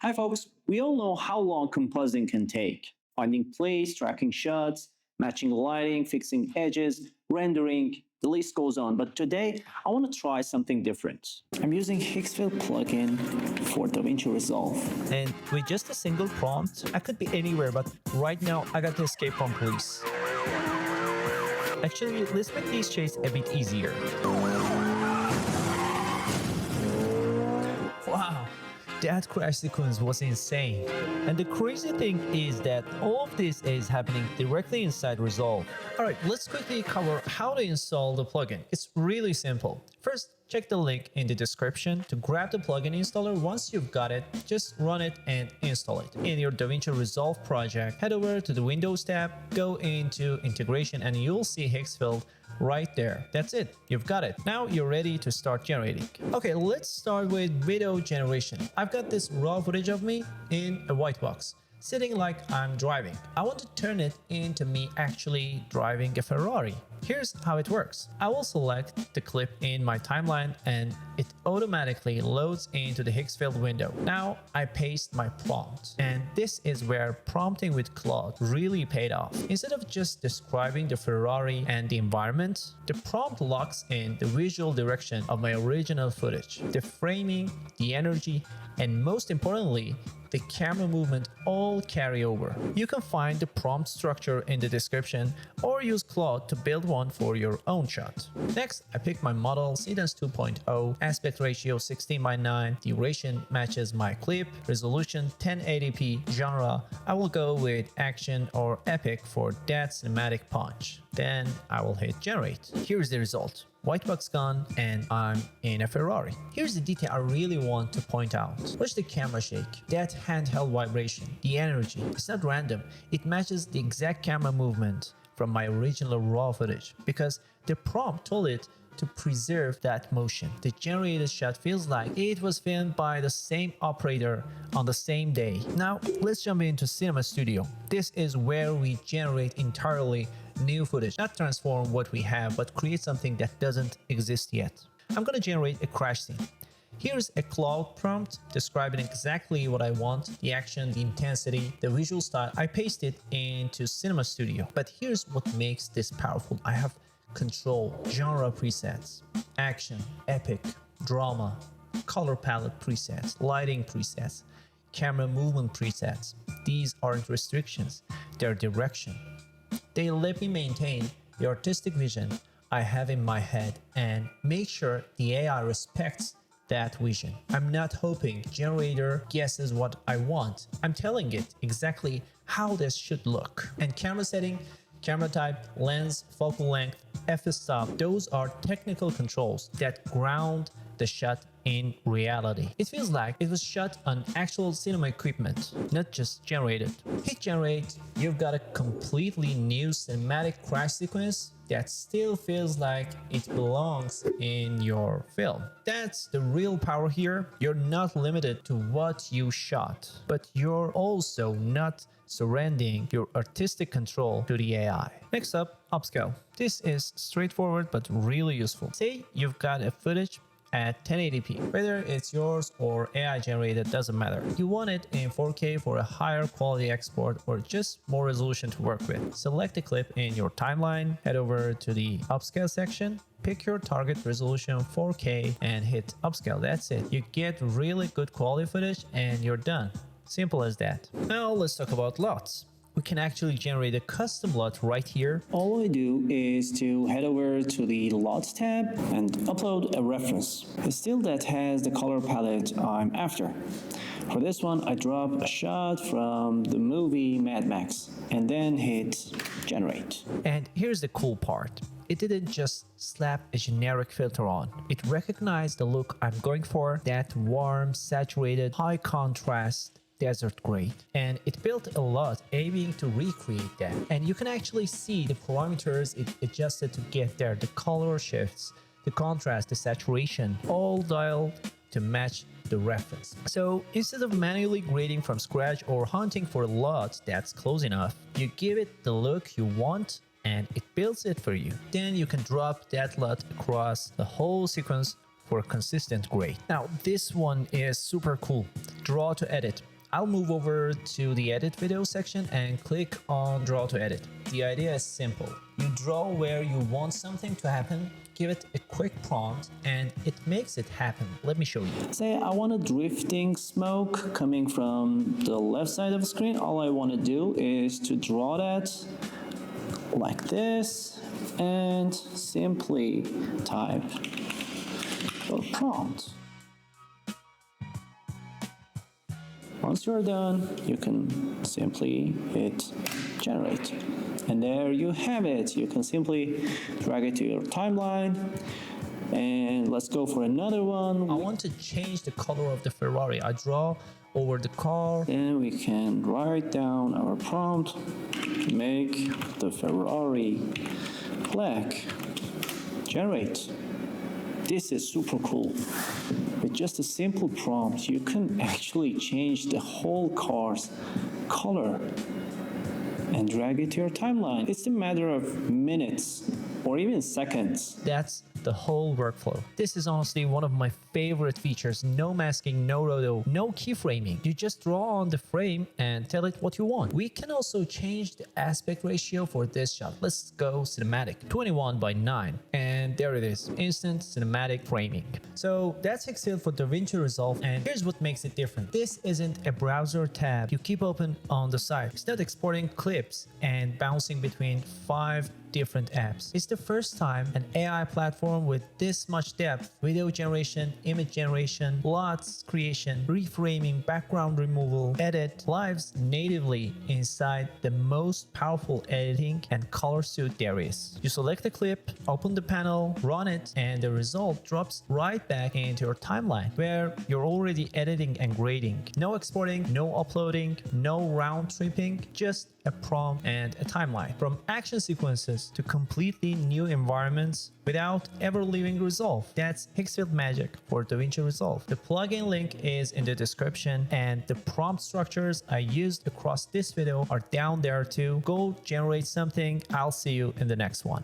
Hi folks, we all know how long compositing can take. Finding place, tracking shots, matching lighting, fixing edges, rendering, the list goes on. But today, I want to try something different. I'm using Higgsfield plugin for DaVinci Resolve. And with just a single prompt, I could be anywhere, but right now I got to escape from police. Actually, let's make these chase a bit easier. Wow, that crash sequence was insane. And the crazy thing is that all of this is happening directly inside Resolve. Alright, let's quickly cover how to install the plugin. It's really simple. First, check the link in the description to grab the plugin installer. Once you've got it, just run it and install it. In your DaVinci Resolve project, head over to the Windows tab, go into Integration, and you'll see Higgsfield right there. That's it. You've got it. Now you're ready to start generating. Okay, let's start with video generation. I've got this raw footage of me in a white box, sitting like I'm driving. I want to turn it into me actually driving a Ferrari. Here's how it works. I will select the clip in my timeline and it automatically loads into the Higgsfield window. Now I paste my prompt, and this is where prompting with Claude really paid off. Instead of just describing the Ferrari and the environment, the prompt locks in the visual direction of my original footage. The framing, the energy, and most importantly, the camera movement all carry over. You can find the prompt structure in the description or use Claude to build one for your own shot. Next, I pick my model, Cadence 2.0, aspect ratio 16:9, duration matches my clip, resolution 1080p, genre, I will go with action or epic for that cinematic punch. Then I will hit generate. Here's the result. White box gone and I'm in a Ferrari. Here's the detail I really want to point out. Watch the camera shake, that handheld vibration, the energy. It's not random. It matches the exact camera movement from my original raw footage because the prompt told it to preserve that motion. The generated shot feels like it was filmed by the same operator on the same day. Now let's jump into Cinema Studio. This is where we generate entirely new footage, not transform what we have, but create something that doesn't exist yet. I'm gonna generate a crash scene. Here's a Claude prompt describing exactly what I want, the action, the intensity, the visual style. I paste it into Cinema Studio. But here's what makes this powerful. I have control, genre presets, action, epic, drama, color palette presets, lighting presets, camera movement presets. These aren't restrictions, they're direction. They let me maintain the artistic vision I have in my head and make sure the AI respects that vision. I'm not hoping generator guesses what I want. I'm telling it exactly how this should look. And camera setting, camera type, lens, focal length, f-stop, those are technical controls that ground the shot in reality. It feels like it was shot on actual cinema equipment, not just generated. Hit generate, you've got a completely new cinematic crash sequence that still feels like it belongs in your film. That's the real power here. You're not limited to what you shot, but you're also not surrendering your artistic control to the AI. Next up, upscale. This is straightforward but really useful. Say you've got a footage at 1080p. Whether it's yours or AI generated doesn't matter. You want it in 4K for a higher quality export or just more resolution to work with. Select a clip in your timeline, head over to the upscale section, pick your target resolution 4K and hit upscale. That's it. You get really good quality footage and you're done. Simple as that. Now let's talk about LUTs. We can actually generate a custom LUT right here. All I do is to head over to the LUTs tab and upload a reference, a still that has the color palette I'm after. For this one, I drop a shot from the movie Mad Max and then hit generate. And here's the cool part. It didn't just slap a generic filter on. It recognized the look I'm going for, that warm, saturated, high contrast, desert gray, and it built a LUT aiming to recreate that. And you can actually see the parameters it adjusted to get there, the color shifts, the contrast, the saturation, all dialed to match the reference. So instead of manually grading from scratch or hunting for a LUT that's close enough, you give it the look you want and it builds it for you. Then you can drop that LUT across the whole sequence for a consistent grade. Now, this one is super cool. Draw to edit. I'll move over to the edit video section and click on draw to edit. The idea is simple. You draw where you want something to happen, give it a quick prompt, and it makes it happen. Let me show you. Say I want a drifting smoke coming from the left side of the screen. All I want to do is to draw that like this and simply type a prompt. Once you're done, you can simply hit generate. And there you have it. You can simply drag it to your timeline. And let's go for another one. I want to change the color of the Ferrari. I draw over the car. Then we can write down our prompt. Make the Ferrari black. Generate. This is super cool. With just a simple prompt, you can actually change the whole car's color and drag it to your timeline. It's a matter of minutes or even seconds. That's the whole workflow. This is honestly one of my favorite features. No masking, no roto, no keyframing. You just draw on the frame and tell it what you want. We can also change the aspect ratio for this shot. Let's go cinematic, 21:9. And there it is, instant cinematic framing. So that's Higgsfield for DaVinci Resolve, and here's what makes it different. This isn't a browser tab you keep open on the side. It's not exporting clips and bouncing between 5 different apps. It's the first time an AI platform with this much depth, video generation, image generation, lots creation, reframing, background removal, edit, lives natively inside the most powerful editing and color suite there is. You select the clip, open the panel, run it, and the result drops right back into your timeline where you're already editing and grading. No exporting, no uploading, no round tripping, just a prompt and a timeline. From action sequences to completely new environments without ever leaving Resolve. That's Higgsfield magic for DaVinci Resolve. The plugin link is in the description, and the prompt structures I used across this video are down there too. Go generate something. I'll see you in the next one.